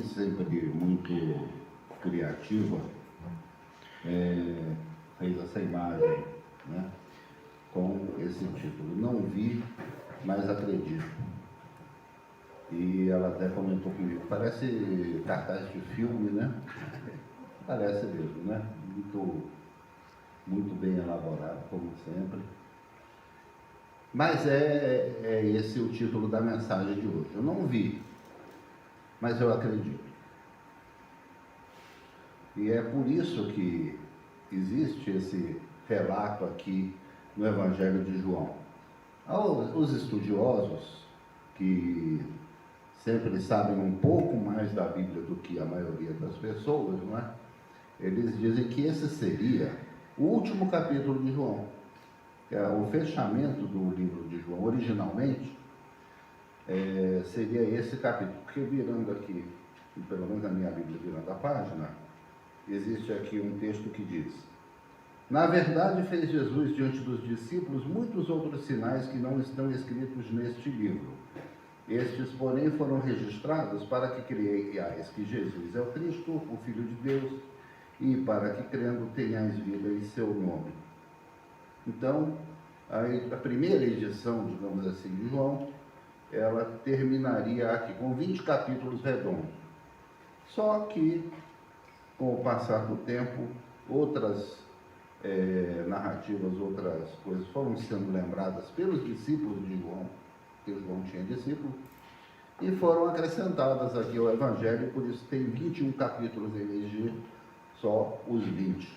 sempre muito criativa, fez essa imagem, né, com esse título: Não vi, mas acredito. E ela até comentou comigo: parece cartaz de filme, né? Parece mesmo, né? Muito bem elaborado, como sempre. Mas é esse o título da mensagem de hoje. Eu não vi, mas eu acredito. E é por isso que existe esse relato aqui no Evangelho de João. Os estudiosos, que sempre sabem um pouco mais da Bíblia do que a maioria das pessoas, não é? Eles dizem que esse seria o último capítulo de João. O fechamento do livro de João, originalmente, seria esse capítulo. Porque virando aqui, pelo menos na minha Bíblia, virando a página, existe aqui um texto que diz: Na verdade, fez Jesus diante dos discípulos muitos outros sinais que não estão escritos neste livro. Estes, porém, foram registrados para que creiais que Jesus é o Cristo, o Filho de Deus, e para que, crendo, tenhais vida em seu nome. Então, a primeira edição, digamos assim, de João, ela terminaria aqui com 20 capítulos redondos. Só que, com o passar do tempo, outras narrativas, outras coisas foram sendo lembradas pelos discípulos de João, porque João tinha discípulos, e foram acrescentadas aqui ao Evangelho, por isso tem 21 capítulos em vez de só os 20.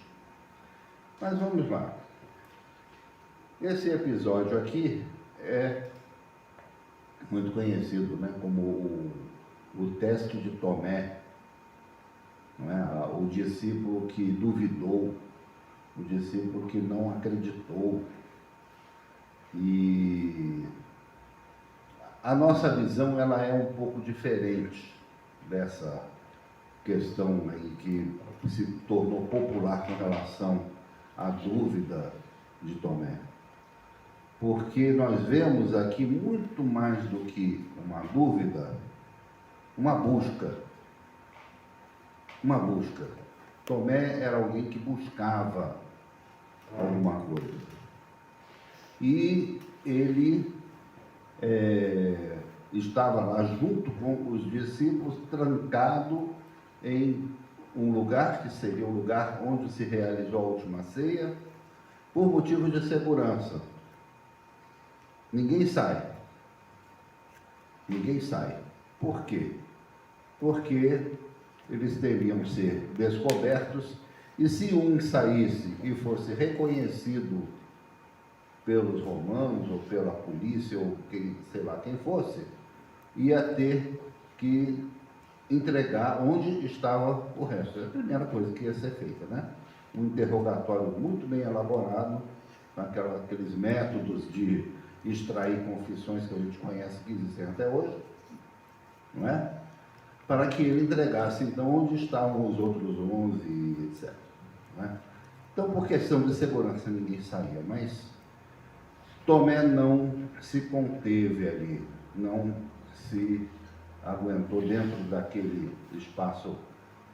Mas vamos lá. Esse episódio aqui é muito conhecido, né, como o teste de Tomé, não é? O discípulo que duvidou, o discípulo que não acreditou. E a nossa visão, ela é um pouco diferente dessa questão aí que se tornou popular com relação à dúvida de Tomé. Porque nós vemos aqui muito mais do que uma dúvida, uma busca. Uma busca. Tomé era alguém que buscava alguma coisa. E ele estava lá junto com os discípulos, trancado em um lugar que seria o lugar onde se realizou a última ceia, por motivo de segurança. Ninguém sai. Ninguém sai. Por quê? Porque eles teriam que ser descobertos, e se um saísse e fosse reconhecido pelos romanos, ou pela polícia, ou quem, sei lá quem fosse, ia ter que entregar onde estava o resto. É a primeira coisa que ia ser feita, né? Um interrogatório muito bem elaborado, com aqueles métodos de extrair confissões que a gente conhece, que existem até hoje, não é? Para que ele entregasse, então, onde estavam os outros 11, etc. Não é? Então, por questão de segurança, ninguém saía, mas Tomé não se conteve ali, não se aguentou dentro daquele espaço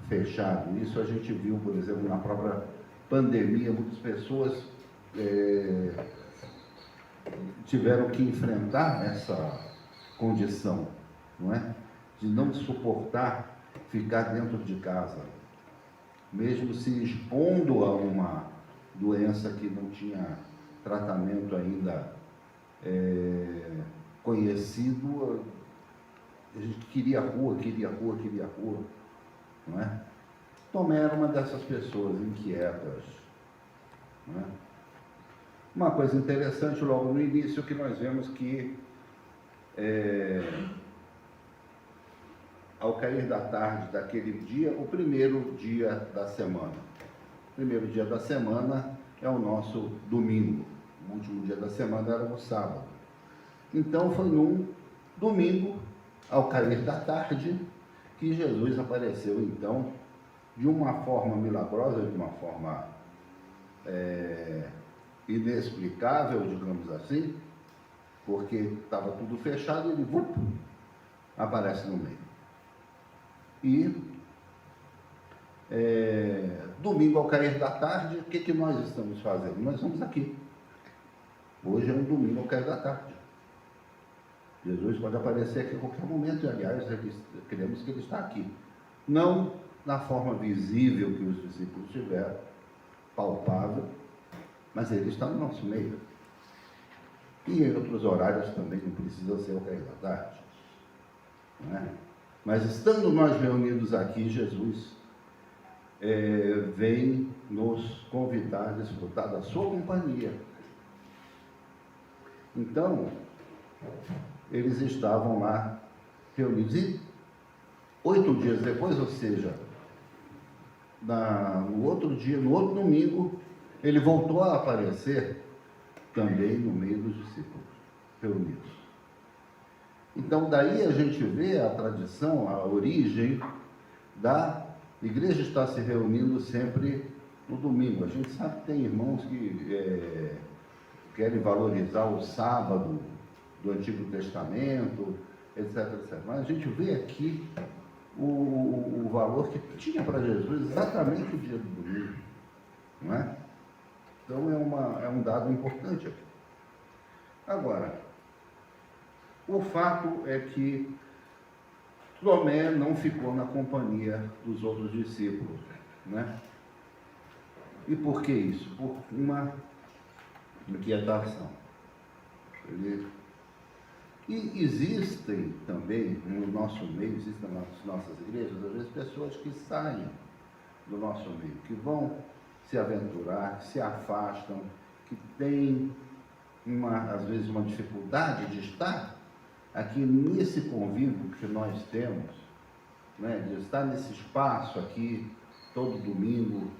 fechado. Isso a gente viu, por exemplo, na própria pandemia, muitas pessoas tiveram que enfrentar essa condição, não é? De não suportar ficar dentro de casa, mesmo se expondo a uma doença que não tinha tratamento ainda conhecido. A gente queria rua, não é? Tomé era uma dessas pessoas inquietas, não é? Uma coisa interessante logo no início, que nós vemos que ao cair da tarde daquele dia, o primeiro dia da semana. O primeiro dia da semana é o nosso domingo. O último dia da semana era o sábado. Então foi num domingo, ao cair da tarde, que Jesus apareceu, então, de uma forma milagrosa, de uma forma inexplicável, digamos assim, porque estava tudo fechado e ele aparece no meio. E domingo ao cair da tarde, o que nós estamos fazendo? Nós estamos aqui. Hoje é um domingo ao cair da tarde. Jesus pode aparecer aqui a qualquer momento, e aliás, queremos que ele está aqui. Não na forma visível que os discípulos tiveram, palpável, mas ele está no nosso meio. E em outros horários também, não precisa ser ao cair da tarde. Não é? Mas estando nós reunidos aqui, Jesus vem nos convidar a desfrutar da sua companhia. Então, eles estavam lá reunidos. E 8 dias depois, ou seja, no outro dia, no outro domingo, ele voltou a aparecer também no meio dos discípulos reunidos. Então, daí a gente vê a tradição, a origem da igreja estar se reunindo sempre no domingo. A gente sabe que tem irmãos que querem valorizar o sábado do Antigo Testamento, etc, etc. Mas a gente vê aqui o valor que tinha para Jesus exatamente o dia do domingo, não é? Então é um dado importante aqui. Agora, o fato é que Tomé não ficou na companhia dos outros discípulos, né? E por que isso? Por uma inquietação. E existem também no nosso meio, existem nas nossas igrejas, às vezes pessoas que saem do nosso meio, que vão se aventurar, que se afastam, que têm às vezes uma dificuldade de estar aqui nesse convívio que nós temos, né, de estar nesse espaço aqui todo domingo,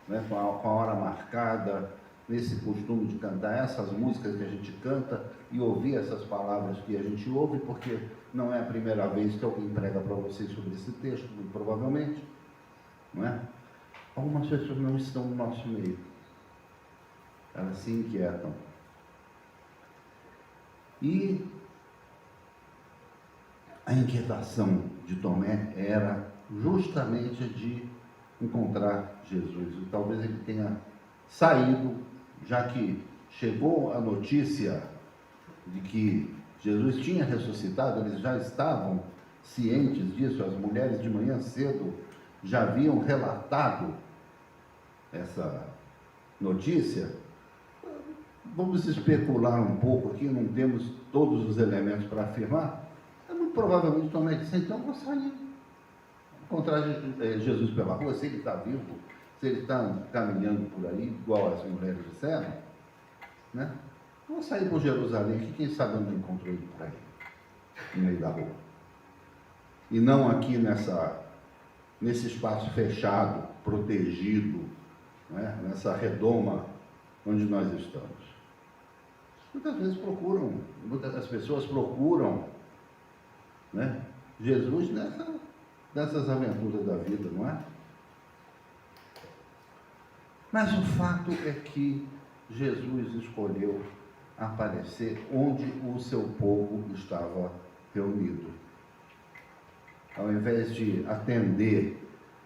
né, com a hora marcada, nesse costume de cantar essas músicas que a gente canta e ouvir essas palavras que a gente ouve, porque não é a primeira vez que alguém prega para vocês sobre esse texto, muito provavelmente, não é? Algumas pessoas não estão no nosso meio, elas se inquietam. E a inquietação de Tomé era justamente de encontrar Jesus. E talvez ele tenha saído, já que chegou a notícia de que Jesus tinha ressuscitado, eles já estavam cientes disso, as mulheres de manhã cedo já haviam relatado essa notícia. Vamos especular um pouco aqui, não temos todos os elementos para afirmar. Muito provavelmente Tomé disse, então vou sair, encontrar Jesus pela rua, se ele está vivo, se ele está caminhando por aí, igual as mulheres disseram, né? Vou sair por Jerusalém, que quem sabe eu não encontro ele por aí, no meio da rua. E não aqui nesse espaço fechado, protegido, né? Nessa redoma onde nós estamos. Muitas vezes as pessoas procuram, né, Jesus nessas aventuras da vida, não é? Mas o fato é que Jesus escolheu aparecer onde o seu povo estava reunido. Ao invés de atender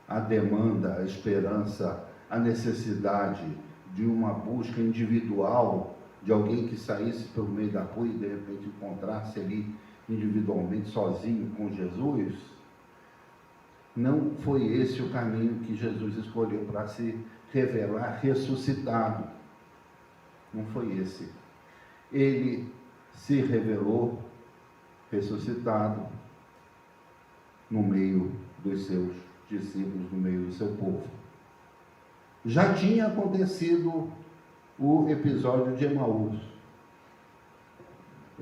a demanda, a esperança, a necessidade de uma busca individual de alguém que saísse pelo meio da rua e de repente encontrasse ali individualmente, sozinho com Jesus, não foi esse o caminho que Jesus escolheu para se revelar ressuscitado. Não foi esse. Ele se revelou ressuscitado no meio dos seus discípulos, no meio do seu povo. Já tinha acontecido o episódio de Emaús.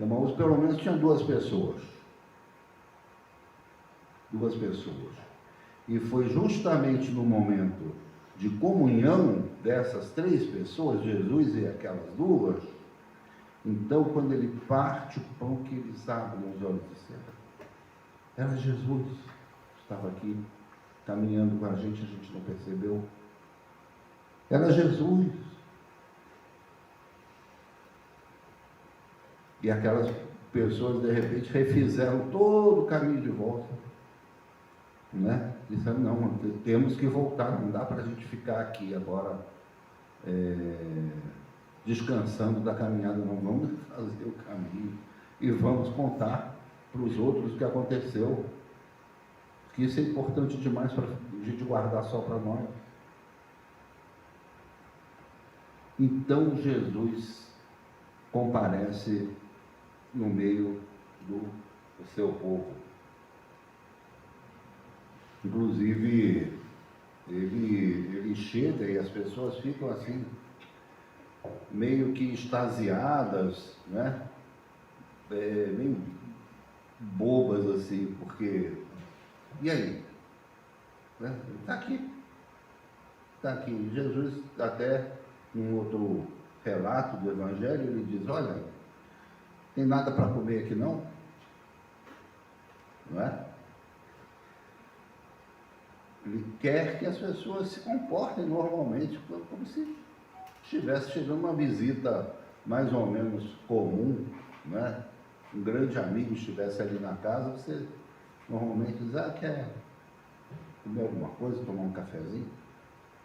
Emaús pelo menos tinha 2 pessoas. 2 pessoas. E foi justamente no momento de comunhão dessas 3 pessoas, Jesus e aquelas 2, então quando ele parte o pão, que eles abrem os olhos e disseram, era Jesus, estava aqui caminhando com a gente não percebeu. Era Jesus. E aquelas pessoas, de repente, refizeram todo o caminho de volta né? Disseram, não, temos que voltar, não dá para a gente ficar aqui agora descansando da caminhada, não, vamos fazer o caminho e vamos contar para os outros o que aconteceu, que isso é importante demais para a gente guardar só para nós. Então Jesus comparece no meio do seu povo. Inclusive, ele chega e as pessoas ficam assim, meio que extasiadas, né? Meio bobas assim, porque, e aí? Né? Está aqui. Está aqui. Jesus, até em outro relato do Evangelho, ele diz, olha, tem nada para comer aqui não? Não é? Ele quer que as pessoas se comportem normalmente, como se estivesse chegando uma visita mais ou menos comum, né? Um grande amigo estivesse ali na casa, você normalmente diz, quer comer alguma coisa, tomar um cafezinho?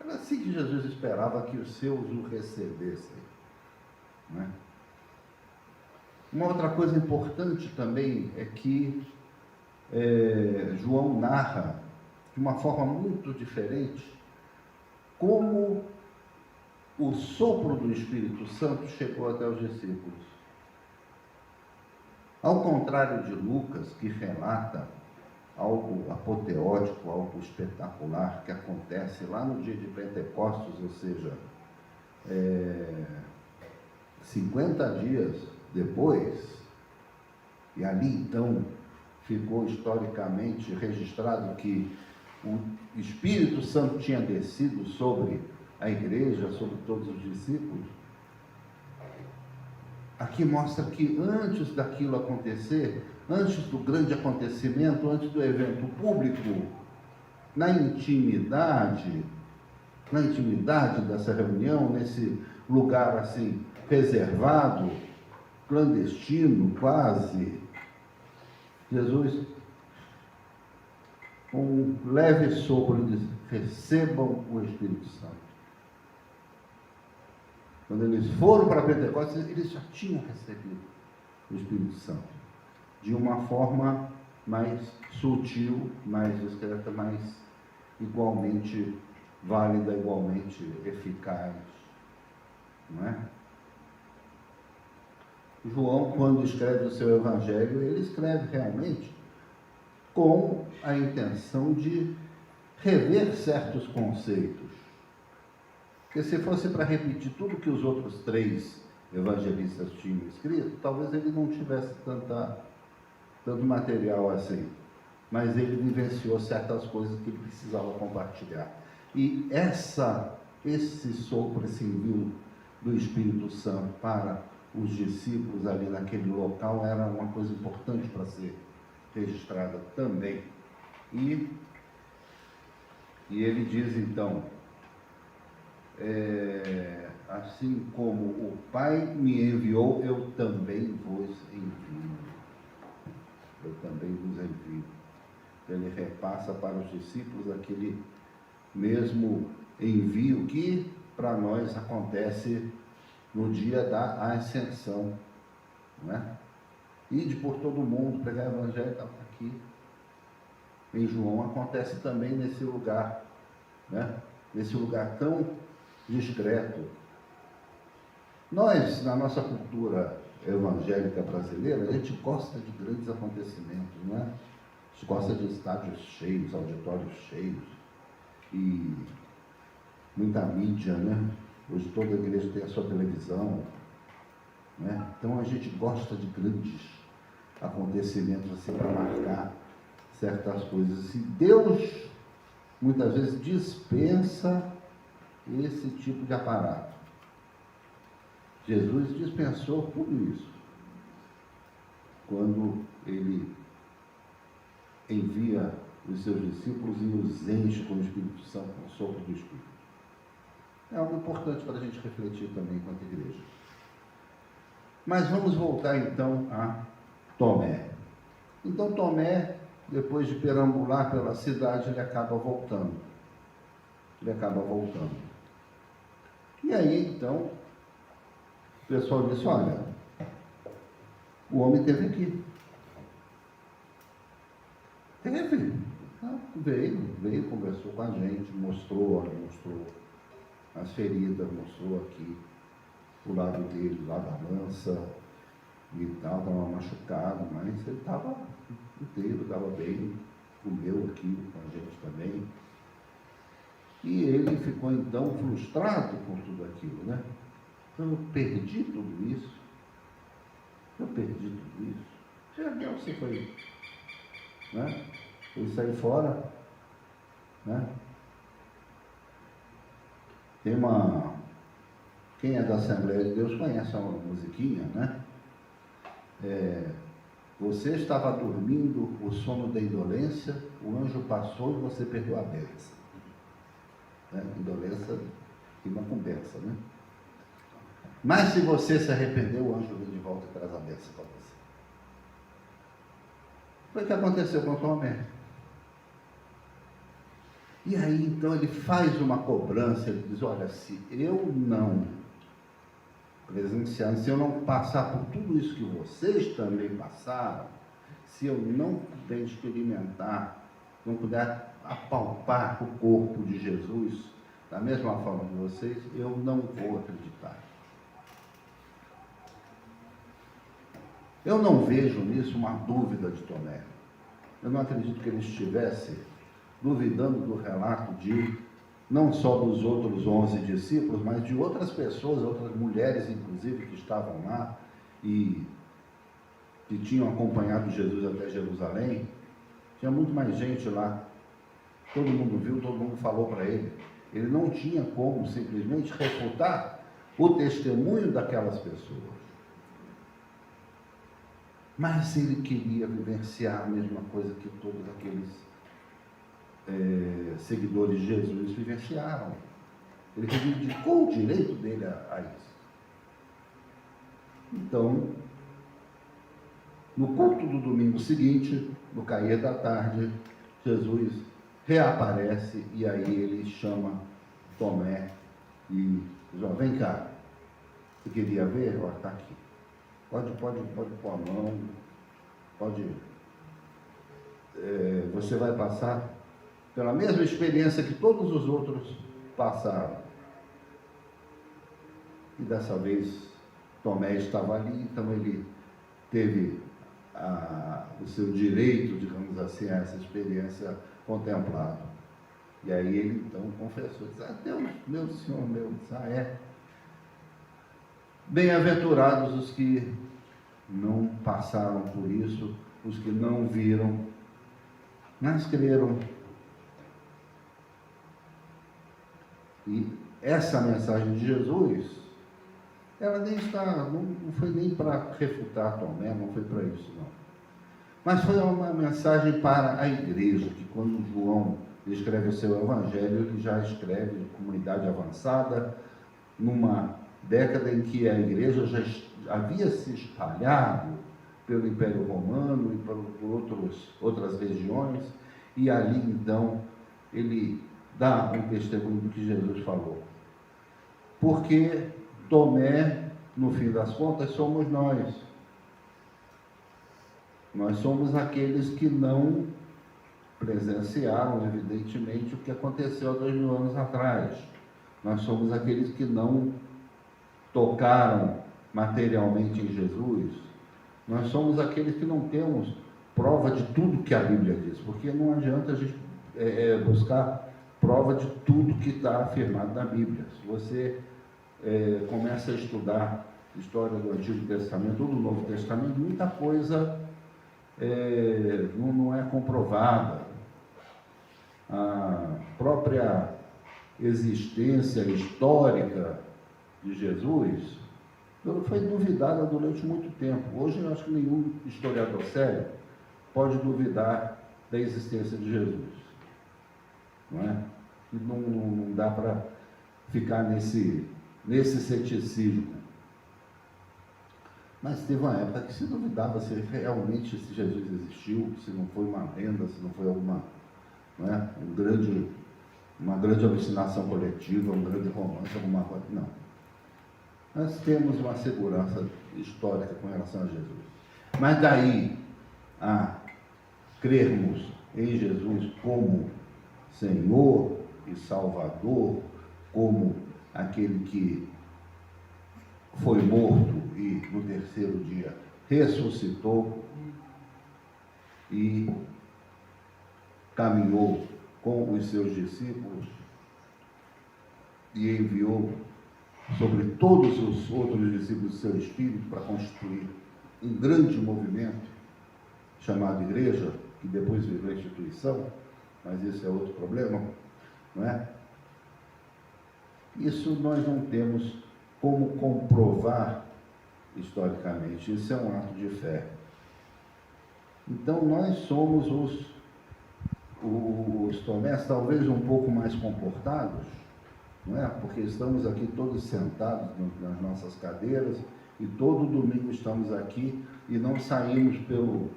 Era assim que Jesus esperava que os seus o recebessem, né? Uma outra coisa importante também é que João narra de uma forma muito diferente como o sopro do Espírito Santo chegou até os discípulos. Ao contrário de Lucas, que relata algo apoteótico, algo espetacular que acontece lá no dia de Pentecostes, ou seja, 50 dias depois, e ali então ficou historicamente registrado que o Espírito Santo tinha descido sobre a igreja, sobre todos os discípulos. Aqui mostra que antes daquilo acontecer, antes do grande acontecimento, antes do evento público, na intimidade dessa reunião, nesse lugar assim, reservado, clandestino, quase, Jesus, com um leve sopro, diz, recebam o Espírito Santo. Quando eles foram para Pentecostes, eles já tinham recebido o Espírito Santo, de uma forma mais sutil, mais discreta, mas igualmente válida, igualmente eficaz, não é? João, quando escreve o seu Evangelho, ele escreve realmente com a intenção de rever certos conceitos. Porque se fosse para repetir tudo que os outros 3 evangelistas tinham escrito, talvez ele não tivesse tanto material assim. Mas ele vivenciou certas coisas que ele precisava compartilhar. E esse sopro, esse envio do Espírito Santo para os discípulos ali naquele local era uma coisa importante para ser registrada também. E ele diz então, assim como o Pai me enviou, eu também vos envio. Eu também vos envio. Ele repassa para os discípulos aquele mesmo envio que para nós acontece no dia da ascensão, não é? Ide por todo mundo, pregar o Evangelho, está aqui. Em João acontece também nesse lugar, né? Nesse lugar tão discreto. Nós, na nossa cultura evangélica brasileira, a gente gosta de grandes acontecimentos, não é? A gente gosta de estádios cheios, auditórios cheios, e muita mídia, né? Hoje toda a igreja tem a sua televisão, né? Então a gente gosta de grandes acontecimentos assim para marcar certas coisas. E Deus muitas vezes dispensa esse tipo de aparato. Jesus dispensou tudo isso quando ele envia os seus discípulos e os enche com o Espírito Santo, com o sopro do Espírito. É algo importante para a gente refletir também enquanto igreja. Mas vamos voltar então a Tomé. Então Tomé depois de perambular pela cidade, ele acaba voltando. E aí, então, o pessoal disse, olha, o homem teve aqui. Veio, conversou com a gente, mostrou as feridas, mostrou aqui o lado dele, o lado da lança e tal, estava machucado, mas ele estava inteiro, estava bem, comeu aqui com a gente também. E ele ficou então frustrado com tudo aquilo, né? Eu perdi tudo isso. Já você foi, né? Foi sair fora, né? Tem quem é da Assembleia de Deus conhece uma musiquinha, né? Você estava dormindo o sono da indolência, o anjo passou e você perdeu a bênção. Né? Indolência rima com bênção, né? Mas se você se arrependeu, o anjo vem de volta e traz a bênção para você. Foi o que aconteceu com Tomé. E aí, então, ele faz uma cobrança, ele diz, olha, se eu não presenciar, se eu não passar por tudo isso que vocês também passaram, se eu não puder experimentar, não puder apalpar o corpo de Jesus, da mesma forma que vocês, eu não vou acreditar. Eu não vejo nisso uma dúvida de Tomé. Eu não acredito que ele estivesse duvidando do relato não só dos outros 11 discípulos, mas de outras pessoas, outras mulheres, inclusive, que estavam lá e que tinham acompanhado Jesus até Jerusalém. Tinha muito mais gente lá. Todo mundo viu, todo mundo falou para ele. Ele não tinha como simplesmente refutar o testemunho daquelas pessoas. Mas ele queria vivenciar a mesma coisa que todos aqueles seguidores de Jesus vivenciaram. Ele reivindicou o direito dele a isso. Então, no culto do domingo seguinte, no cair da tarde, Jesus reaparece e aí ele chama Tomé e diz, ó, vem cá, você queria ver? Ó, está aqui. Pode pôr a mão, você vai passar pela mesma experiência que todos os outros passaram. E dessa vez Tomé estava ali, então ele teve o seu direito, digamos assim, a essa experiência contemplado. E aí ele então confessou, disse, Deus, meu Senhor, meu Deus, Bem-aventurados os que não passaram por isso, os que não viram, mas creram. E essa mensagem de Jesus, ela não foi nem para refutar Tomé, não foi para isso, não. Mas foi uma mensagem para a igreja, que quando João escreve o seu evangelho, ele já escreve de comunidade avançada, numa década em que a igreja já havia se espalhado pelo Império Romano e por outras regiões, e ali então ele dá um testemunho do que Jesus falou. Porque Tomé, no fim das contas, somos nós. Nós somos aqueles que não presenciaram, evidentemente, o que aconteceu há 2000 anos atrás. Nós somos aqueles que não tocaram materialmente em Jesus. Nós somos aqueles que não temos prova de tudo que a Bíblia diz, porque não adianta a gente buscar prova de tudo que está afirmado na Bíblia. Se você começa a estudar história do Antigo Testamento ou do Novo Testamento, muita coisa não é comprovada. A própria existência histórica de Jesus foi duvidada durante muito tempo. Hoje eu acho que nenhum historiador sério pode duvidar da existência de Jesus. Não é? Não dá para ficar nesse ceticismo. Mas teve uma época que se duvidava se realmente esse Jesus existiu, se não foi uma lenda, se não foi alguma, não é? Uma grande alucinação coletiva, um grande romance, alguma coisa. Não. Nós temos uma segurança histórica com relação a Jesus. Mas daí a crermos em Jesus como Senhor e Salvador, como aquele que foi morto e no terceiro dia ressuscitou e caminhou com os seus discípulos e enviou sobre todos os outros discípulos do seu Espírito para constituir um grande movimento chamado igreja, que depois virou instituição, mas esse é outro problema, não é? Isso nós não temos como comprovar historicamente, isso é um ato de fé. Então nós somos os Tomés talvez um pouco mais comportados, não é? Porque estamos aqui todos sentados nas nossas cadeiras e todo domingo estamos aqui e não saímos pelo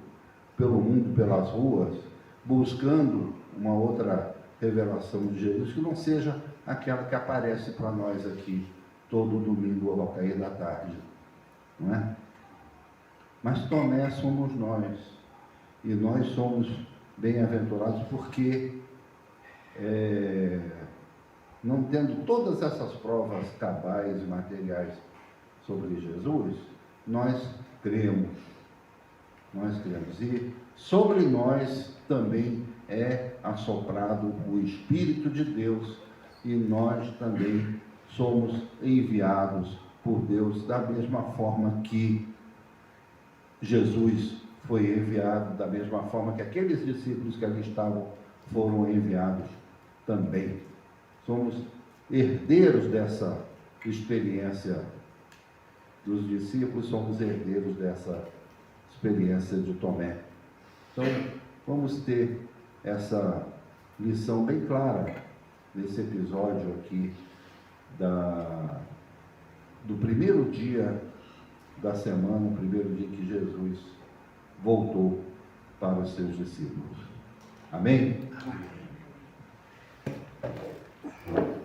mundo, pelas ruas, buscando uma outra revelação de Jesus que não seja aquela que aparece para nós aqui todo domingo ao cair da tarde, não é? Mas Tomé somos nós, e nós somos bem-aventurados porque, não tendo todas essas provas cabais e materiais sobre Jesus, nós cremos, e sobre nós também é assoprado o Espírito de Deus, e nós também somos enviados por Deus da mesma forma que Jesus foi enviado, da mesma forma que aqueles discípulos que ali estavam foram enviados também. Somos herdeiros dessa experiência dos discípulos, somos herdeiros dessa experiência de Tomé. Então, vamos ter essa lição bem clara nesse episódio aqui do primeiro dia da semana, o primeiro dia que Jesus voltou para os seus discípulos. Amém? Amém.